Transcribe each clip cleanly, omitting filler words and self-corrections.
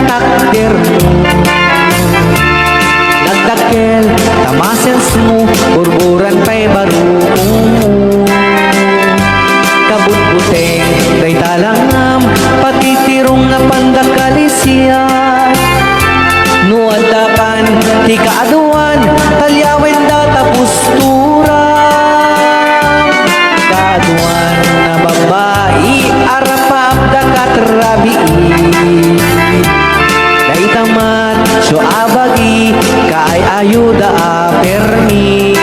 takder mo. Nagdakkel, tamasens mo, burburan pa'y barukong mo. Kabutbuteng, day talangam, patitirong na pandakalisya. Nuadapan, ti kaaduan, talyawen data pustura. Kaaduan na babae, arapap dakatrabi. Day tamat, so abagi, kaay ayuda apermi.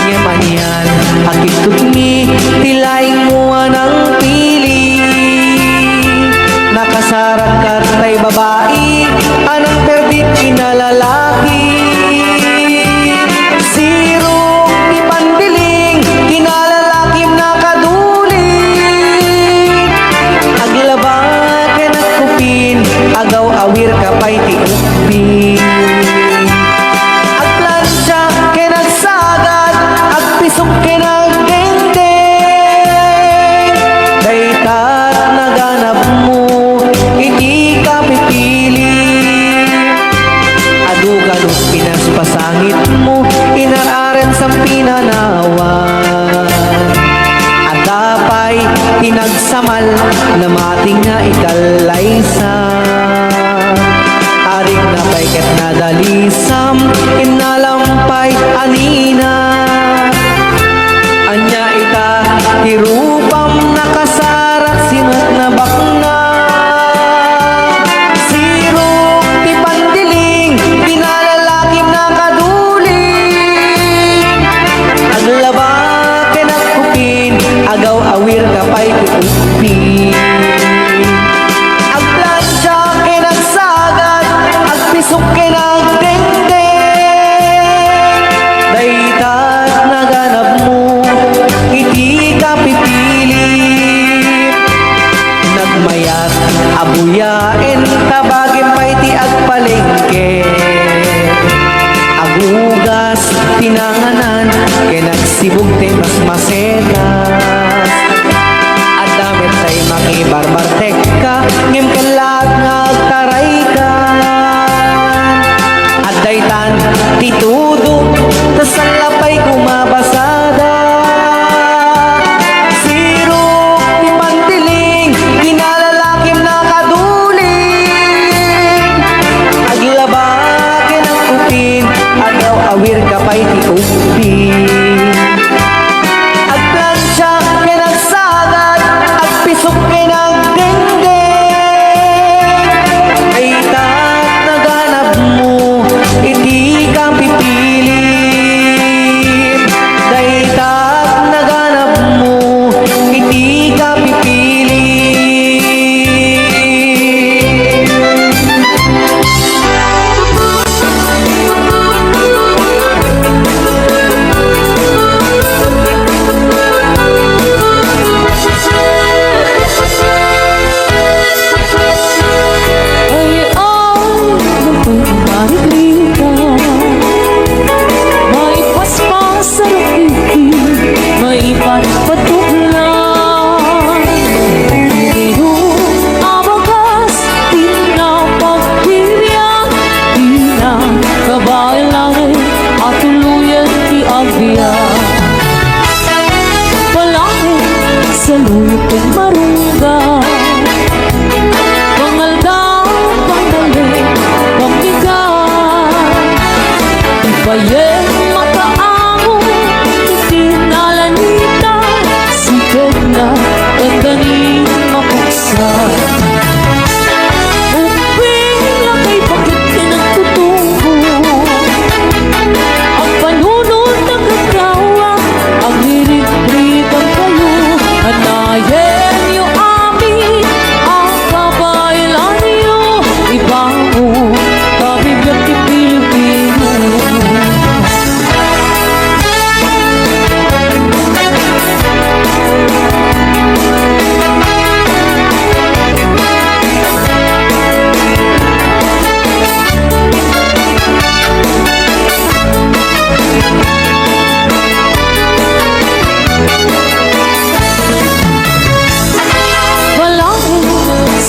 Nyamanyan, akit tutmi, tilaing mua ng pili. Nakasarat ka tay babae, anong perdit kinalalaki. Siro ni pandiling, kinalalakim nakaduling. Aglaba ka nakupin, agaw awir ka pa'y tiupin. Agplansya ka nagsagad, agpisok ka nagdengdeng. Daytat naganap mo, hindi ka pipili. Adugalot pinaspasangit mo, inararen sa pinanawan. At dapay hinagsamal na mating nga ikalaysa. Arik na paikat na dalisam, inalampay anina. Anya ita tirupam nakasarak sinat na bakna. Siro ti pandiling, pinalalakim na kaduling. Aglaba ka nakupin, agaw awir ka pa'y tiupin. Agplansya ka nagsagad, agpisok ka nagdengdeng. Daytat naganap mo, hindi ka pipili. Nagmayat, abuyain, tabagin pa'y ti agpalengke. Agugas, tinanganan, kaya nagsibog te mas masetas. At damit tay makibarbartek ka, ngem kalat nga agtaray ka. At daytan, titudo, tas ang lapay kumabasada. Siro, ti pandiling, kinalalakim na kaduling. Aglaba ka ng kupin, agaw awir ka pa'y tiupin. Agplansya ka nagsagad, agpisok ka nagdengdeng. Daytat naganap mo, hindi ka pipili. Daytat naganap mo, hindi ka pipili. Saluyot marungga, pangaldaw, pangdali, pambigat. Ibayeng makaamo, itinalanita, sikad na, tandanin mapuksa. Uping lakay bakit pinagtutungo, ang panunod ng kagawa, ang hirit-ritang kayo. Anayen yung amin, ang kabaylan niyo, ibang mo, kabibiyag ti Pilipino.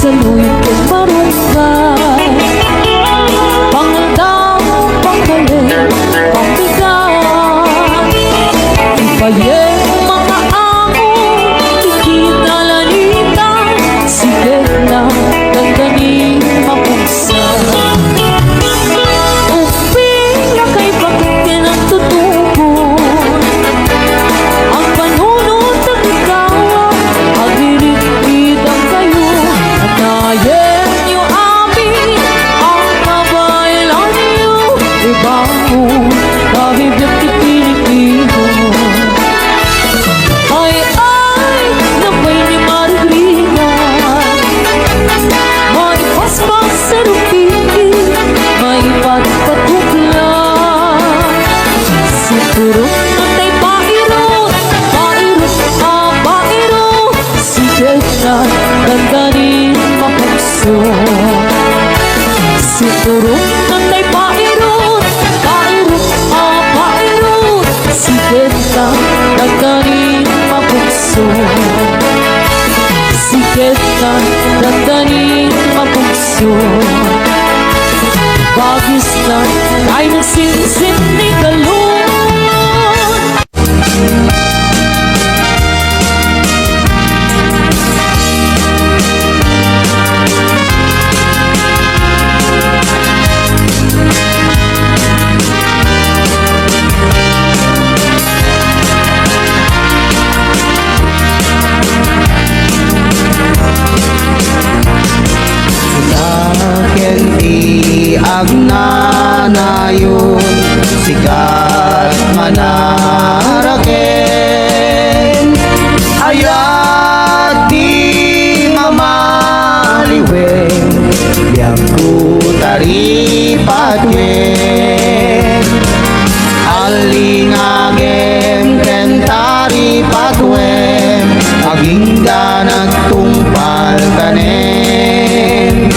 Saluyot kang marungga, dandanin mapagso. Suturot nanday pairot, pairot pairot, sikit na dandanin mapagso. Sikit na dandanin mapagso. Bagis na ay nagsinsin ni galon. Kenti agnanayon sikat manaraken ayat di mamaliwen biang ku tari patwen alingagem kentari patwen aging ganat tumpal kanen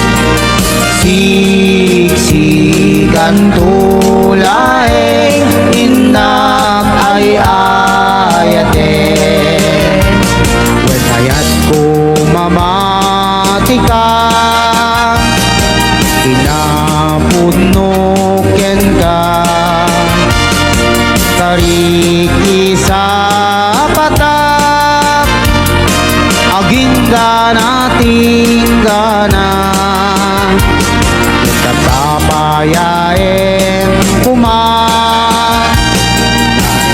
siksikan tulay inak ay ayate wen ayat ko mamatika pinapunuken ka tariki sa patak aging ganating gana tatapayain kumang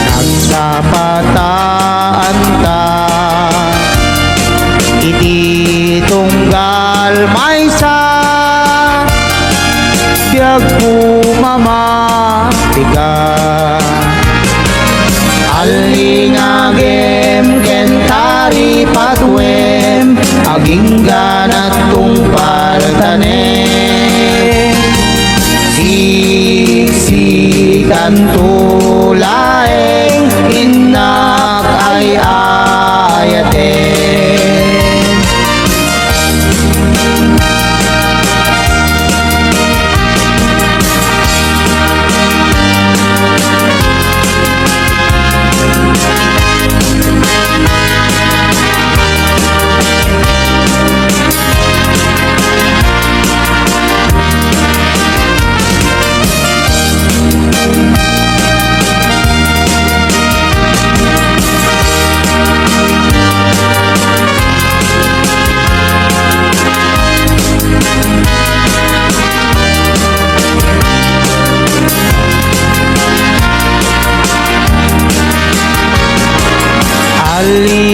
nagsapataan ka iti tunggal may sa biyag pumamatiga alingagem kentari patwem aging ganat tungpal tanem siksikan tulaeng inak ay ayate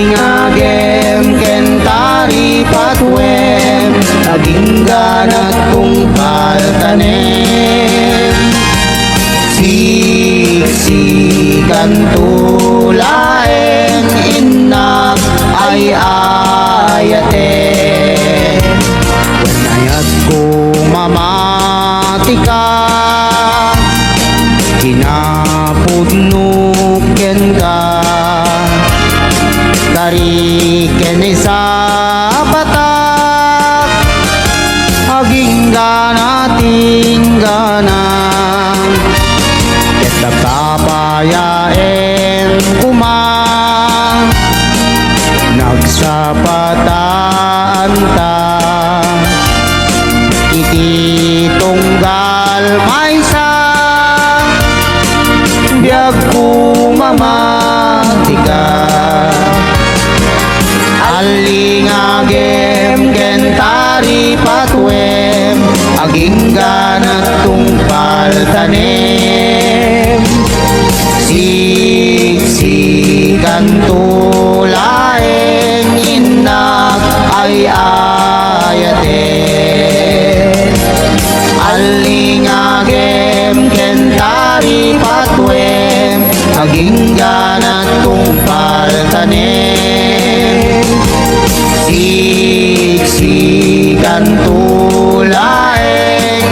alingagem kentari patwem aging ganat tungpal tanem siksikan tulaeng inak ay ayate wen ayat ko mamatika kinapudnuken ka dari kenisa patak aging ganating ganang ketatapayaen kumang nagsapataan ta iti tunggal may sa biyag pumamatika alingagem kentari patwem aging ganat tungpal tanem siksikan tulaeng inak ay ayate alingagem kentari patwem aging ganat tungpal tanem siksikan tulaeng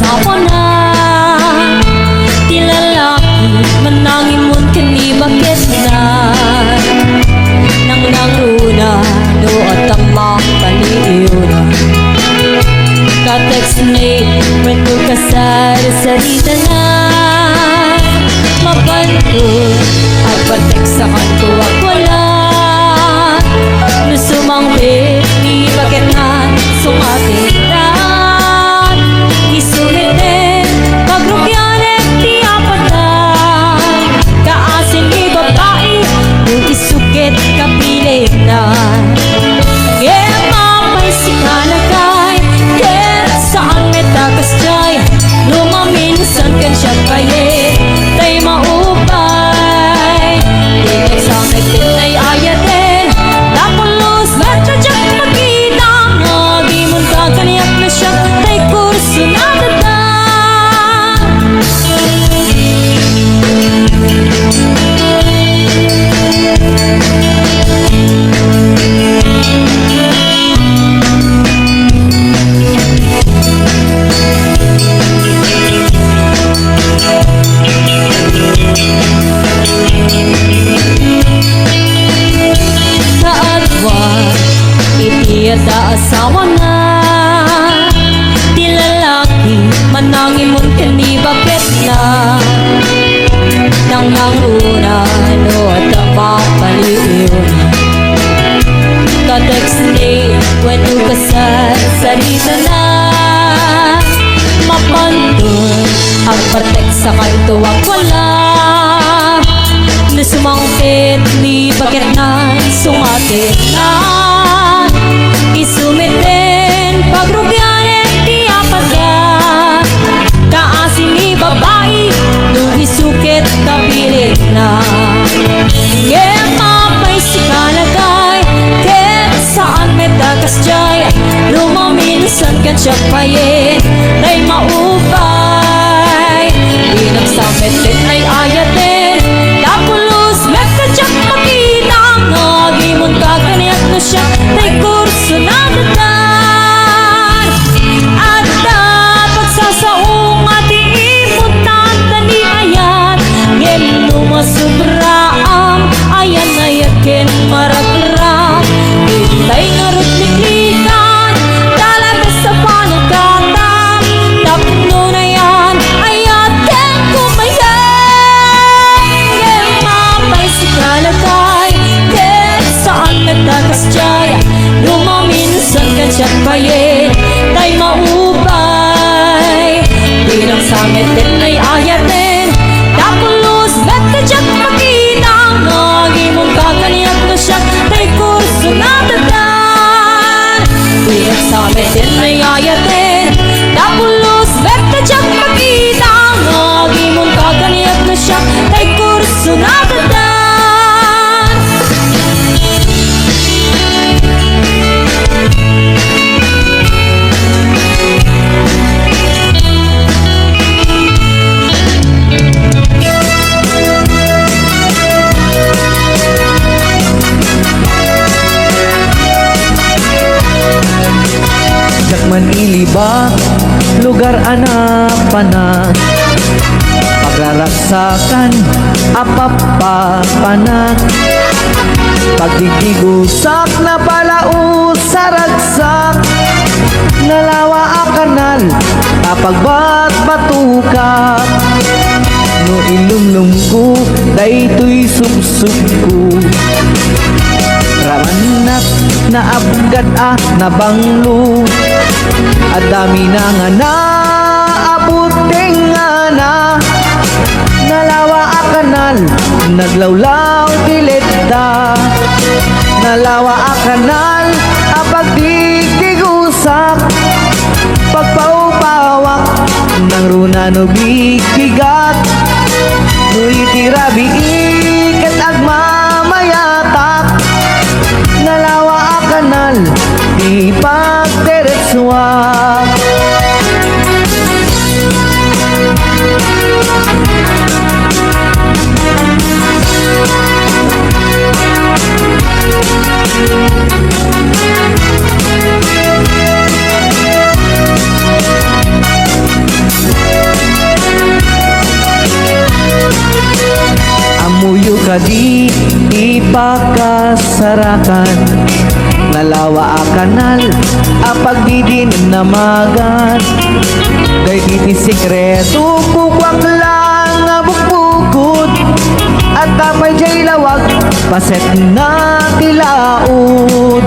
asawa na. Ti lalaki manangimon kani bakit na. Nang nangruna no at ang makaliuna. Ka-text ni kwento ka sa sarita na. Mabanto at patek sa kanto at wala. Nusumangbe ni bakit na sumatiran. Isumite pagrupyanet ti apatan. Kaasin ni babae yung isukit kapilit na. Mamay si kanagay ket saan metakas jay. Lumaminsan kan siya kaye tay maupay. Dinig sa metin ay ayatin. Napulos metro dyan makita. Nagimon ka kaniyak na siya tay kurso na dada. Itiada asawa na. Ti lalaki manangimon kani bakit na. Nang nanguna no at ang mapaliw. Ka-text ni kwento ka sa sarita na. Mapantun ang patek sa kanto ang wala. Nasumangkit ni bakit na sungatin na. Isumitin pagrubyanet ti apaga. Kaasin ni babae nung isukit kapilit na. Mapay si kanagay ket saan metakas jay. Lumaminsan kan siya paye tay maupay. Inang sa metin ay ayatin. Napulos metadyak makita. Nagimon ka kaniyak na siya tay kurso na datan. At dapat sasaong ati imutan tani ayan. Ngem numasobraam ayan na yakin maragram. Itay ngarot liklikan talaga sa panagkatam. Tapno na yan ayatin kumayan. Ngem mapay si kalagay ket saan metakas jay. Lumaminsan kan siya paye tay maupay. Bilang sa metin ay ayatin. Napulos metadyak makita. Nagimon ka kaniyak na siya tay kurso na datan. Bilang sa metin ay ayatin. Napulos metadyak makita. Nagimon ka kaniyak na siya tay kurso na datan. Jakman iliba lugar anak pana. Pagraragsakan apapapanak. Pagdikigusak na palaus sa ragsak. Nalawa a kanal kapagbat batukak. No ilumlum ko daytoy subsub ko. Ramanak na abgad na banglo. At dami na nga na abuting nga na. Nalawa a kanal naglawlaw kileta. Nalawa a kanal apagdigdigusak. Pagpaupawak ng runa no bikigat. No itirabi ikat agmamayatak. Nalawa a kanal di pagdiretsuak. di ipakasarakan. Nalawa a kanal apag di namagan. Day iti sikreto kukwak lang nga bukbukod. At tapay jay lawag paset na tilaod.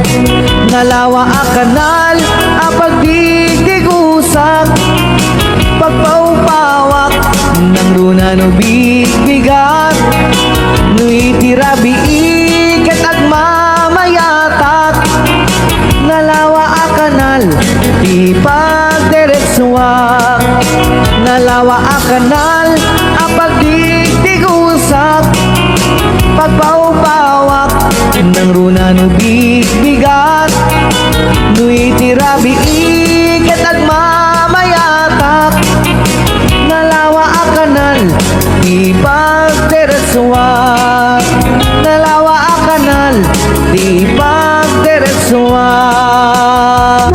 Nalawa a kanal apag di tigusak. Pagpaupawak ng luna no bibigat. No itirabi ikat at mamayatak. Nalawa a kanal di pagdiretsuak. Nalawa a kanal apag di tigusak. Pagpaupawak ng luna no bibigat. No itirabi ikat at mamayatak. Nalawa a kanal di pagdiretsuak. Nalawa a kanal di pagdiretsuak.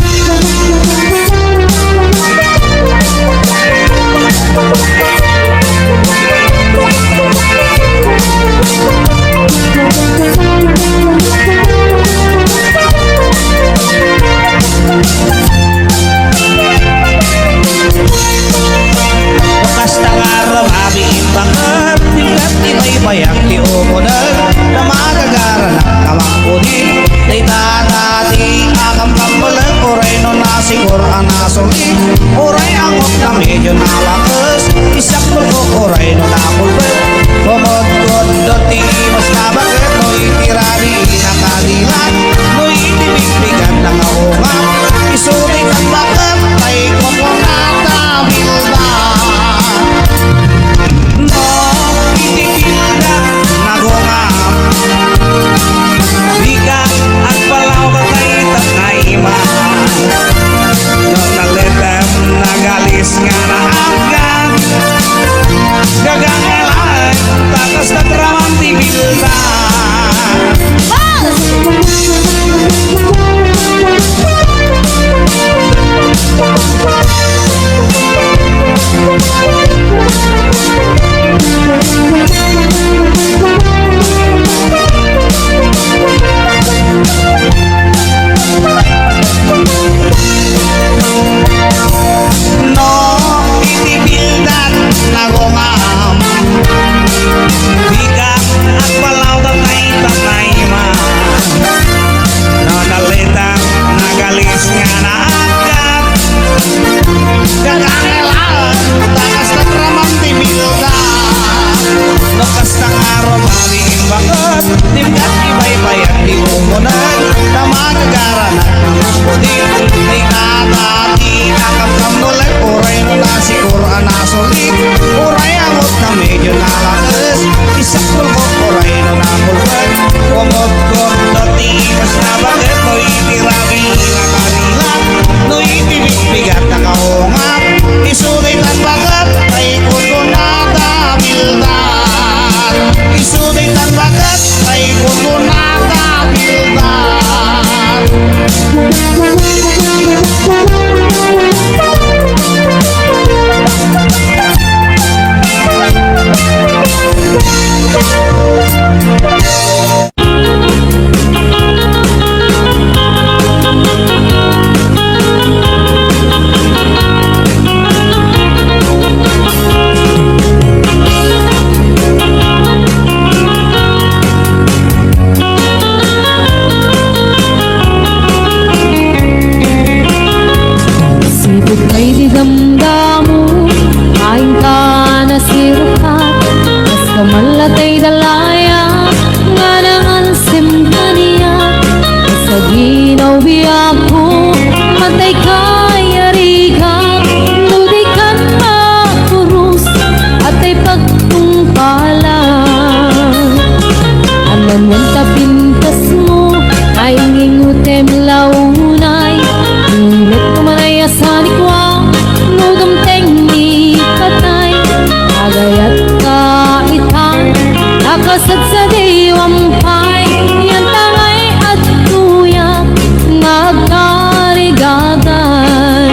Basta nga ramami bakit tingkat iba'y bayang di umunan na magagara ng kamangkunin. Dayta nati akam kambalag oray no nasigur ang nasuli. Oray ang ok na medyo nalakas isak ko oray no nakulbet. Kumod-kod doti mas nabagit no itirari nakadilan. No itibigbigan ng ahungan isulit ang bakit ay kukunatabil ba. No, itikilda nagungam. Bigat at palaw katay tatayma. No naletem nagalis nga na agad. Gagangalan tatas na tramang tibilda. No, itibildan nagungam. Bigat at palaw tatay ma. No nalitang nagalis nga na agad. Gagangalan takas na tramang tibilda. No kasta nga romaling bakit timgat ibay-bayan di umunan na magagara na kamangkunin. Di katati kakamkamulag oray no nasigur ang nasulit. Oray angot na medyo nalakas isak kulkot oray no nakulban. Kumot-kot dati mas nabagit no itirabi na kanilat. No itibigbigat na kahungap isulit ang bagat ay kutunada bildat. Isulit ang bagat ay kutunada bildat. Sipot kay di damdamu, kain ka na sirukat. Mas kamalatay dalaya, nga naman simpaniya. Sa ginaw biyak ko, matay kay ariga. Nuday kan makurus, at ay pagtungpalan. Anan mong tapintas mo, ay ngingutem launay. Ngunit kumanay asan ikwa, nugam teng ni patay. Agayat ka itang, nakasad sa diwampay. Yan tangay at tuyak, nagkarigatay.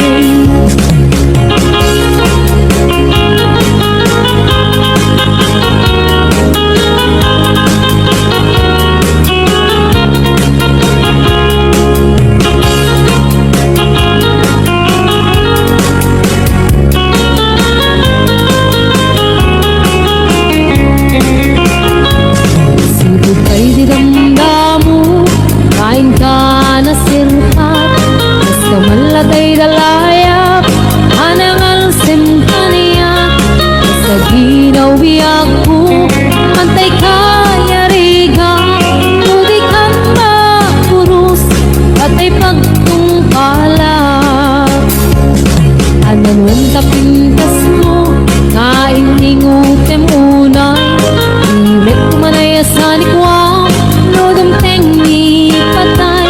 manayasan ikaw no dumteng ni patay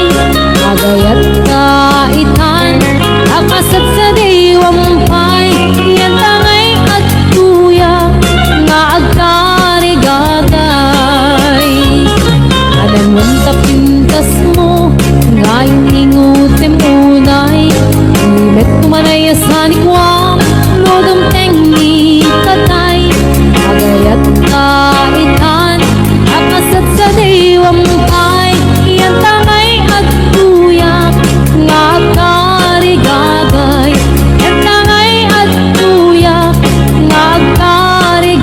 agayat kaitan akasat sa diwampay yan tangay at tuya nga agkarigagay alam mong tapintas mo ngayon ingutin munay ulit manayasan ikaw no dumteng ni patay agayat kaitan akasat sa diwampay yan tangay at tuya nga agkarigagay yan tangay at tuya nga agkarigagay.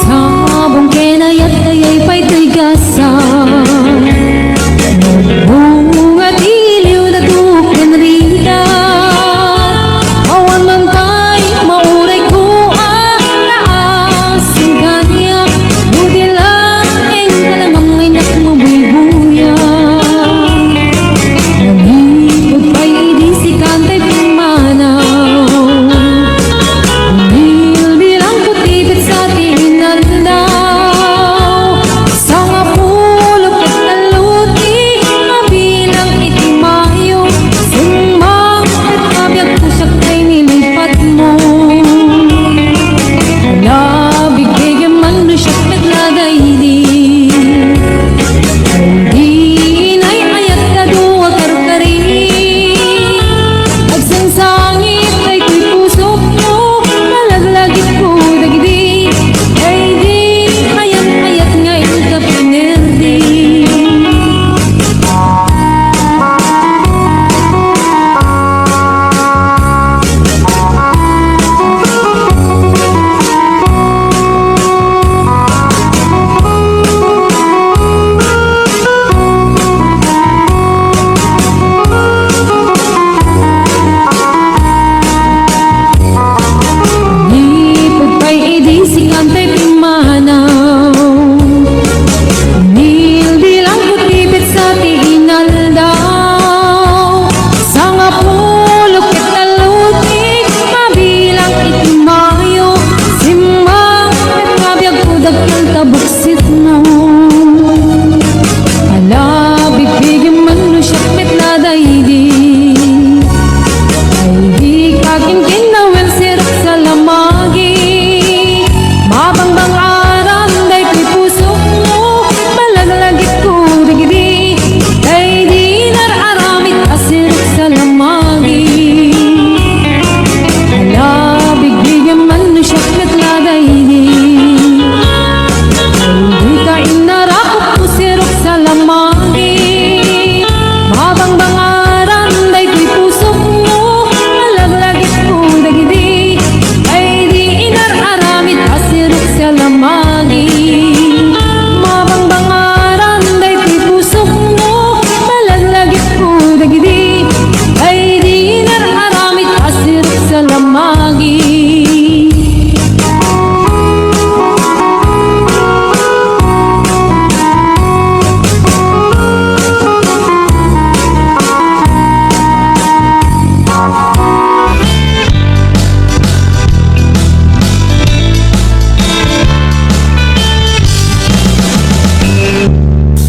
Sabong kinayat kaya'y pa'y tigasan bunga diliw na tukin rita awan man tay mauray ko ang laasing kanya buti lang ang kalamang ay nakmabubuya nalipod pa'y idisikan ta'y pumanaw bilang putibit sa tinandaw sa nga pulok at naluti mabilang itimayo sumang at kabiyag ko siya kay nilipat mo nalabig bigyan man no siya nagladaydi hindi inay ayat ka duwa karukari agsangsangit ay ko'y puso mo nalaglagit ko dagdi ay di ayat ngayon ka pinerdi. Lipod pa'y idisikan ta'y pimanaw nilbilang kutipit sa tinaldaw sa nga pulok at talutik mabilang itimayo simang at kabiyag kudag ng tabuksit mo alabig bigyan man no siya metladaydi ay di kaking kinawin sirap sa lamagi mabangbang aram day ko'y puso mo malaglagit ko digdi ay di nararamit asirap sa lamagi alabig bigyan man no siya metladaydi ay di ka inarakot ko sirap sa lamagi mabangbang aram day ko'y puso mo malaglagit ko digdi ay di inararamit asirap sa lamagi mabangbang aram day ko'y puso mo malaglagit ko digdi ay di inararamit asirap sa lamagi.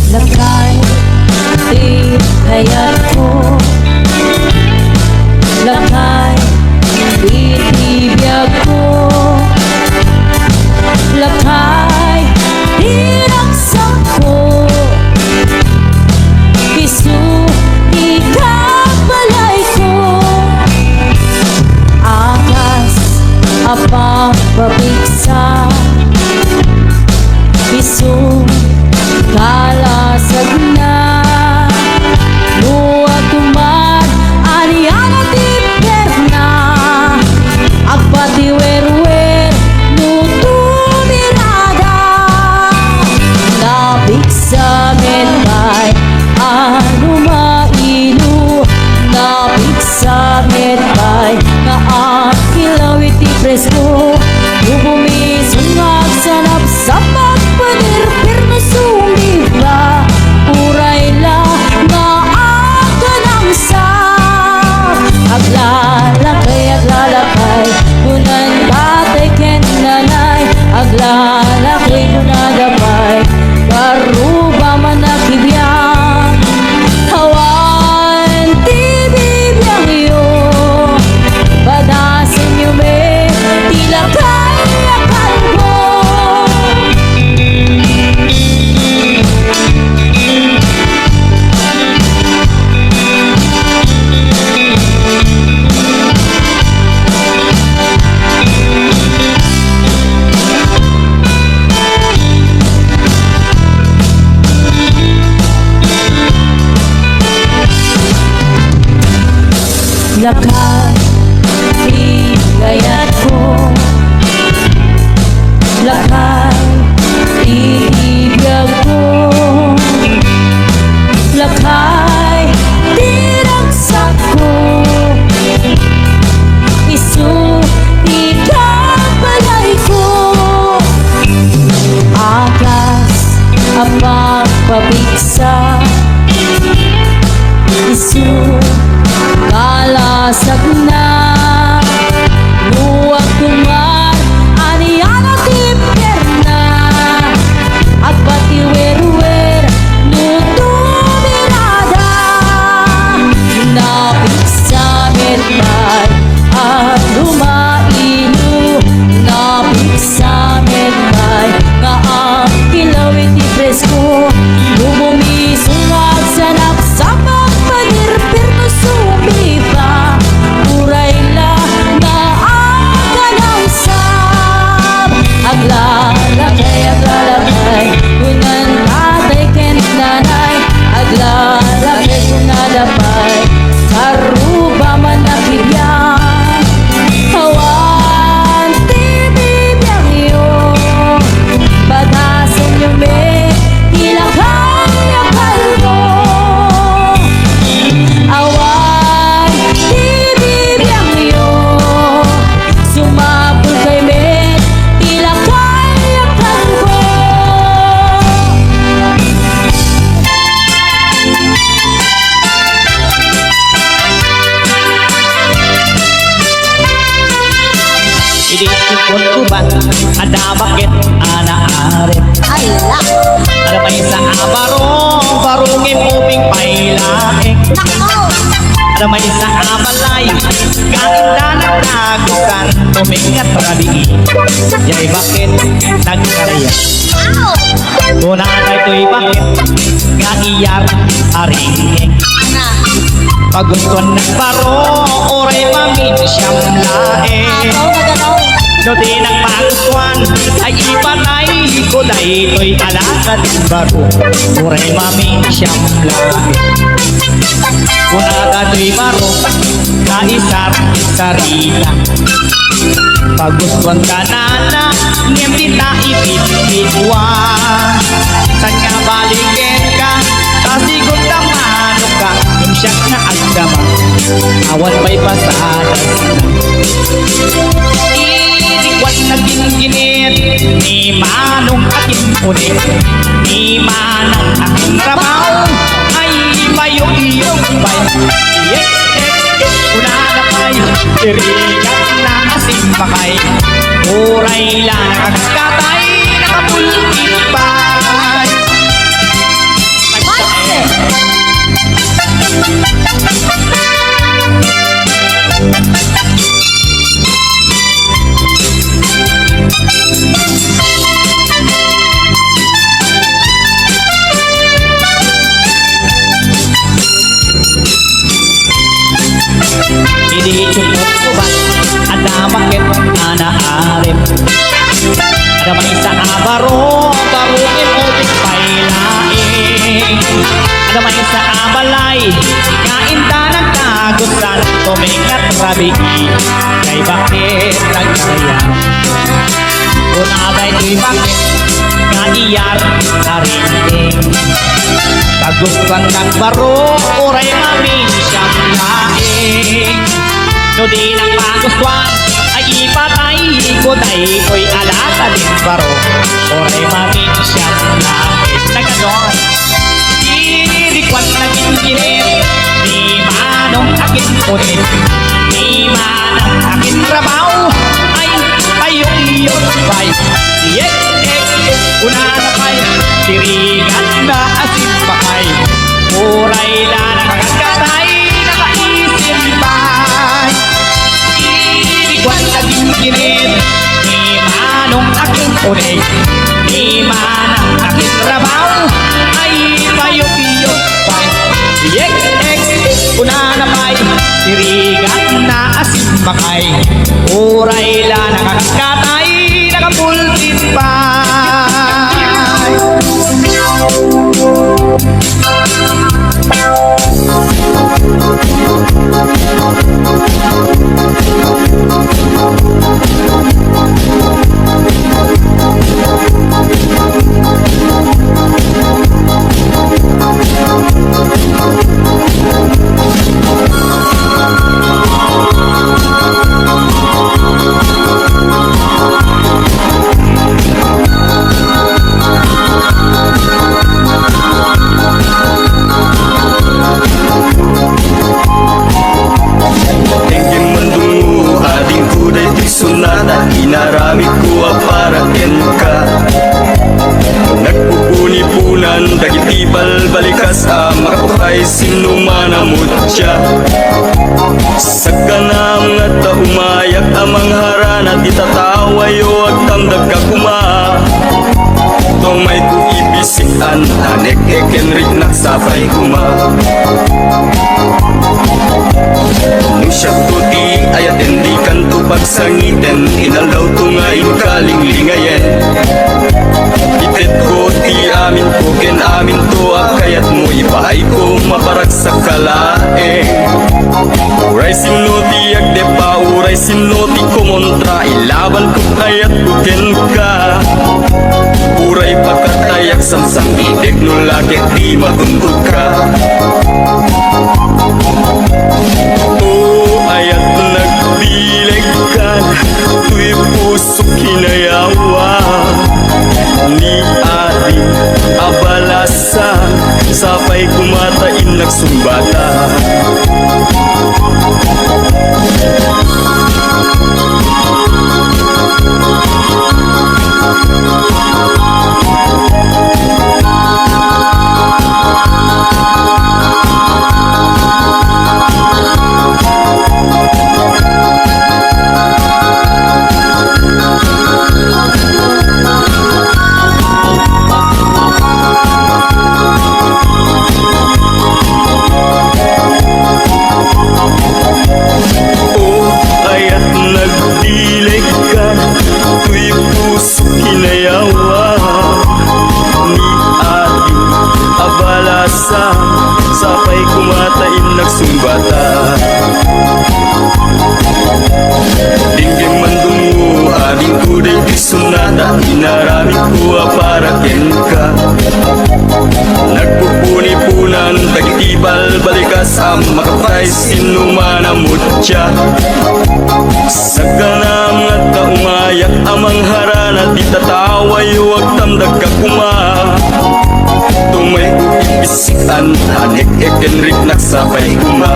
Lakay, di hayat ko lakay, di tibiyag ko lakay, di raksa ko piso, di kabalay ko akas, apa, babiksa piso kalasag na buwag tumad ariana di perna agpatiwer dato'y kunadapay karuba man nakibiyang hawan ti bibiyang iyo badasin niyo me tila kaya kalbo lakad igayat ko lakad iibiyag ko lakay diragsak ko isu ikabalay ko akas ang magpabigsa isu kalasag na luwag kumar aniyana tipierna agpatiwer-wer nutumirada napit sa medbay at lumainu napit sa medbay nga ang kilawit ti presko lumumisungag sa naksapak panirpir no sumipa urayla nga ang kanausap aglalakay kunan tatay ken nanay aglalakay kunadapay karuba man nakibiyang hawan ti bibiyang iyo batasan niyo me tila kaya kalbo awan ti bibiyang iyo sumabog kay me tila kaya kalbo Idi ikon kuban ada bakit anaarip ala ada may sa abarong barungin uping pailaing nako ada may sa abalay kainda nagtagukan tumingat rabi yay bakit nagkarya kuna na ito'y bakit kaiyar aring paguston nagbaro oray mamin siyam lae no di nagpagustuhan ay ipatay ko na ito'y alakad baro oray mamin siyam lae kuna to'y baro kaisar sarila pagustuhan ka na niyem tita ipititwa sanya balikin ka tasigot ka manok ka yung siyak na agdama awan may pasadas inikwan na ginginit ni manong aking ulit ni manang aking trabaho ay mayong-iyong bay una na pay irigat na asing bakay uray lang nakakatay nakapulkit pay Hindi cukup ko ba ada bakit anaarip ada may sa abaro barungin ulit pailaing ada may sa abalay kainda nagtagusan tumingat rabi kay bakit nagkaya kung abay ko'y bakit kaiyar aring kagustuhan nagbaro oray mamin siyang laing no di nang magustuhan ay ipatay ko dahi ko'y alaka din baro oray mamin siyang laing naganon dirikwan naging ginit ni manong akin ulit ni manang akin trabaho ay payong iyon bay Sirigat na asin pakay, muray na nakakatay, nakaisin bay. Inikwan naging kinit, ni manong aking unig, ni manang aking rabaw, ay payok-iyok pay. Yek-ek, una na pay, sirigat na asin pakay, muray na nakakatay, nakapultin pay. Inaramid ko para ka. Nagpupuni-punan dagitibal balikas makapay sinumanamot siya. Sa kanam nga umayak amang harana di tatawayo ag tamdag ka kuma. Tong may kuibisikan anek ekenrik nagsapay kuma. Nung siya tuti ayat hindi kanto pagsangiten, inalaw tungayin kalinglingayen. Itit ko ti amin ko ken amin to kayat mo ipahay ko maparak sa kalaeng. Uray sinoti agde pa uray sinoti kumontra, ilaban ko kayat ko ken ka. Uray pagkatayak samsang itik no lagi di matundog ka. Ayat nagbilig ka, tuy puso kinayawa. Ni ating abalasa, sapay kumatain nagsumbata. Sapay kumatain nagsumbata. Dinggin man dungo aming kuday isunata, inaramid ko para ken ka. Nagpupuni-punan tagitibal balikas makapay sinumanamot siya. Sa kanam nga umayak amang harana di tatawayo ag tamdag ka kuma. Tumay bisikan anek ekenrik nagsapay kuma.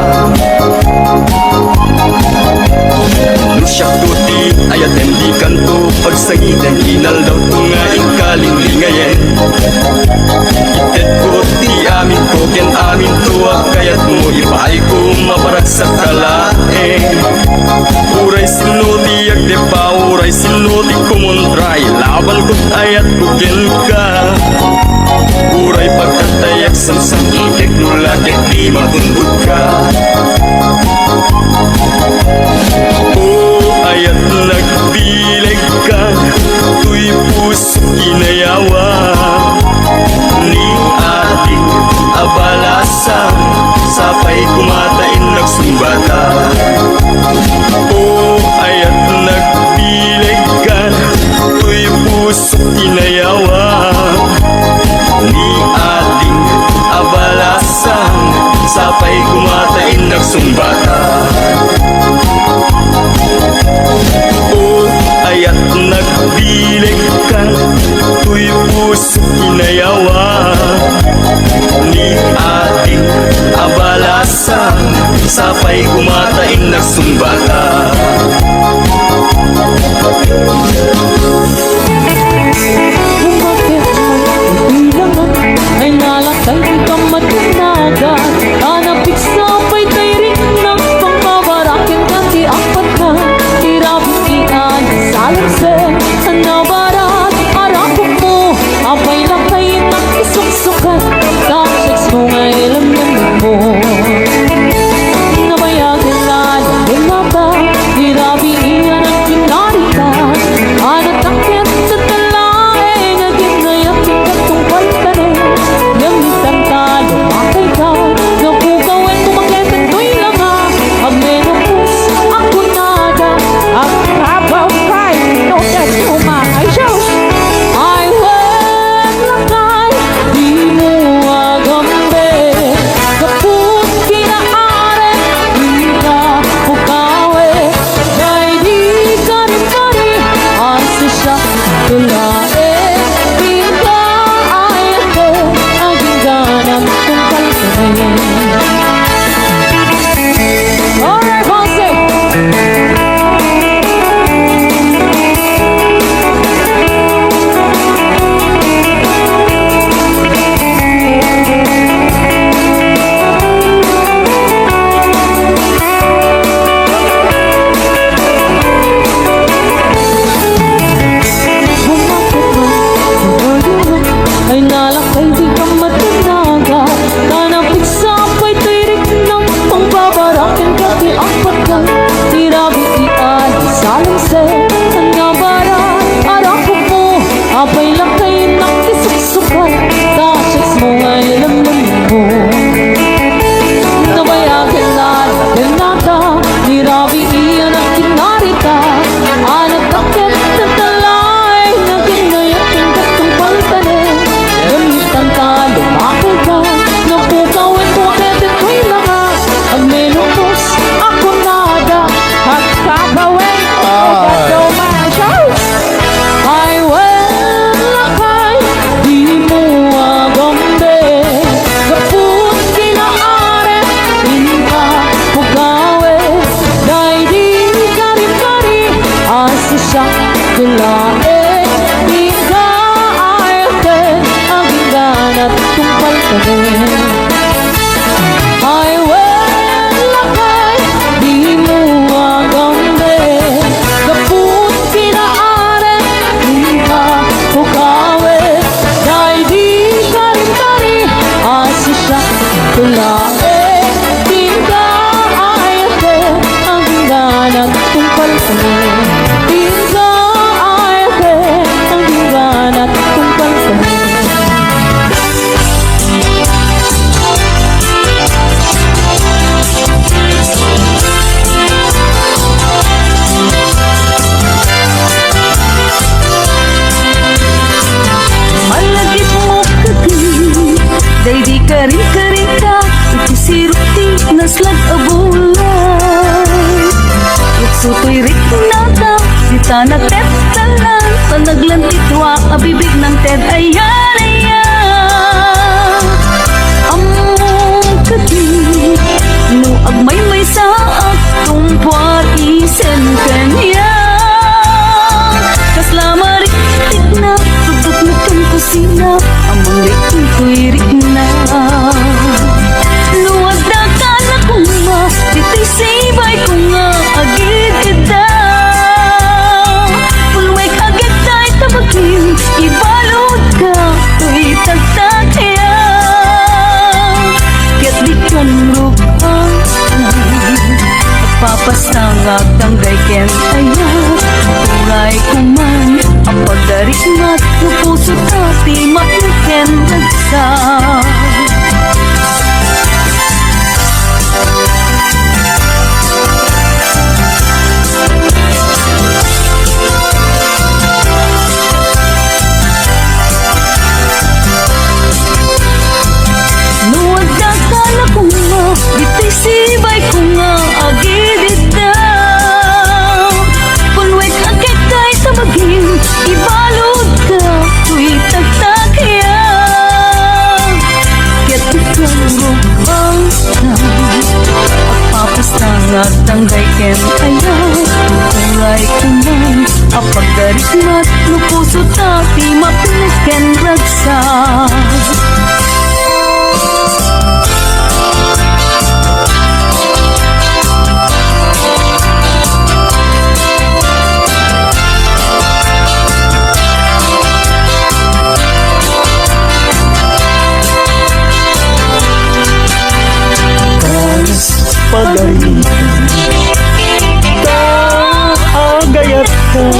Nung siya tuti ayat hindi kanto pagsangitan, inal daw tungaing kalinglingayen. Itet ko ti amin ko ken amin tuwa, kayat mo ipaay ko maparak sa kalaeng. Uray sinoti agde pa uray sinoti kumontra, ilaban ko't ayat ko ken ka. Uray pagkatayak samsang itik no lagi di matundog ka. Ayat nagbilig ka, tuy puso kinayawa. Ni ating abalasa, sapay kumatain nagsumbata. Ayat nagbilig ka, tuy puso kinayawa. Ni ating abalasa, sapay kumatain nagsumbata. Ayat nagbilig ka, tuy puso kinayawa. Ni ating abalasa, sapay kumatain nagsumbata. Kung bakit bilang siya tulain. Pinkaayat ko ang hingganang kung kalkarin. Alright, Ponce! Ay nalakay di ka matinaga, kanapit sa apoy tirik ng pangbabarakin ka di ang patay. Tirabi di ay salangse, nangabaran arako mo, apay lakay nakisuksukay, kacheks mo ay laman mo. Nabayagan na nata, tirabi iyan ang kinarita, anak akit na talay, naginayakin ka kong paltanin. Gamitan ka, lumakay ka, napukawin ko ketin ko'y lakas. Ang menopos, ako nada, at kakawin ko gato masyaw. Ay, lakay, di mo agambe, kaput kinaare, inka pugawe, dahil di kari-kari, asa siya tulae. At tumpal ka rin. Ay, lakay, di mo agambe, kaput kinaare, inka pukawe, dahil di kari-kari, asi siya tulae. Di ka ayate, ang hingganat tumpal ka rin. Di ka ayate, ang hingganat tumpal ka rin. Malagit mo kati, day di karing-karing ka, iti siruti naslag abulay. Itsutoy rik nata, sita na tet talan, panaglantitwa abibig ng ted ayan ayan. Among kati, no agmay-may sa atong puat isen kanya. Kaslamarik na pagkat na kang kusina, amang likin ko'y rikna. Luwag na ka na kuma, ditay sibay ko nga agit ita. Pulwek agit tayo tabagin, ibalod ka, ko'y tagtakya. Kaya't di ka nurupang papastangag ang gayken ayan. Turay kuman ang pagdarik mat no puso tati mapiken nagsa. Nuwag na kala ko nga, ditay sibay ko nga agilid. Punwek agit kay tabagin, ibalod ka, tuy tagtakya. Kaya't ikanggupang na, agpapastangat ang gayken ayaw. Turay kuman, ang pagdarik mat, no puso tati mapiken ragsa. Pagalitan ka, agayat ka,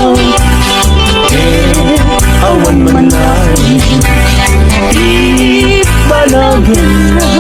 awan man na, ibalagin na.